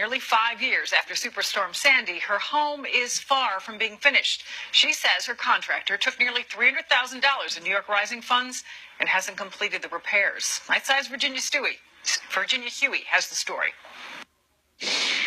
Nearly 5 years after Superstorm Sandy, her home is far from being finished. She says her contractor took nearly $300,000 in New York Rising funds and hasn't completed the repairs. Night-Side's Virginia Huey has the story.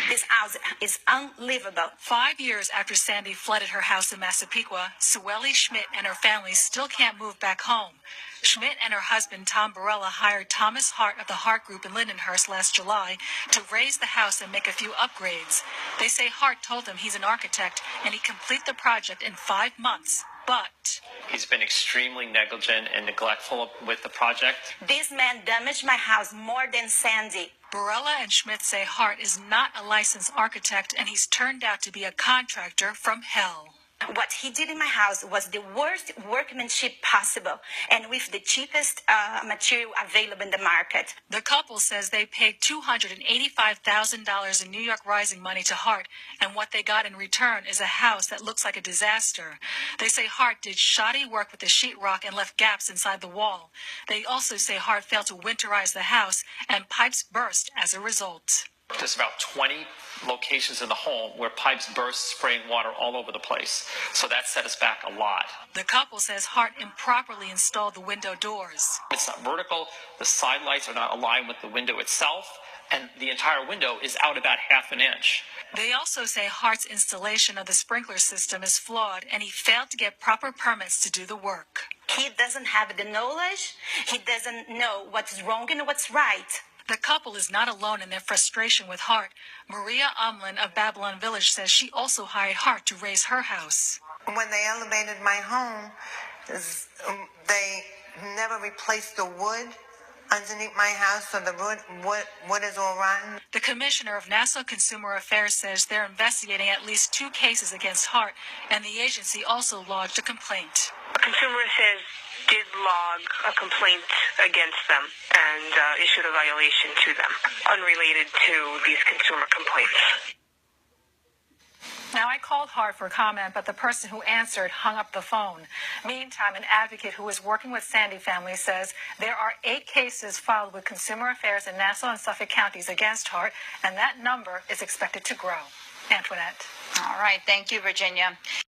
This house is unlivable. 5 years after Sandy flooded her house in Massapequa, Sueli Schmidt and her family still can't move back home. Schmidt and her husband, Tom Barella, hired Thomas Hart of the Hart Group in Lindenhurst last July to raise the house and make a few upgrades. They say Hart told them he's an architect and he'd complete the project in 5 months. But he's been extremely negligent and neglectful with the project. This man damaged my house more than Sandy. Barella and Schmidt say Hart is not a licensed architect and he's turned out to be a contractor from hell. What he did in my house was the worst workmanship possible and with the cheapest material available in the market. The couple says they paid $285,000 in New York Rising money to Hart, and what they got in return is a house that looks like a disaster. They say Hart did shoddy work with the sheetrock and left gaps inside the wall. They also say Hart failed to winterize the house, and pipes burst as a result. There's about 20 locations in the home where pipes burst, spraying water all over the place. So that set us back a lot. The couple says Hart improperly installed the window doors. It's not vertical, the side lights are not aligned with the window itself, and the entire window is out about half an inch. They also say Hart's installation of the sprinkler system is flawed, and he failed to get proper permits to do the work. He doesn't have the knowledge. He doesn't know what's wrong and what's right. The couple is not alone in their frustration with Hart. Maria Umlin of Babylon Village says she also hired Hart to raise her house. When they elevated my home, they never replaced the wood underneath my house, so the wood is all rotten. The commissioner of Nassau Consumer Affairs says they're investigating at least 2 cases against Hart, and the agency also lodged a complaint. Consumer Affairs did log a complaint against them and issued a violation to them, unrelated to these consumer complaints. Now, I called Hart for comment, but the person who answered hung up the phone. Meantime, an advocate who is working with Sandy family says there are 8 cases filed with Consumer Affairs in Nassau and Suffolk counties against Hart, and that number is expected to grow. Antoinette. All right. Thank you, Virginia.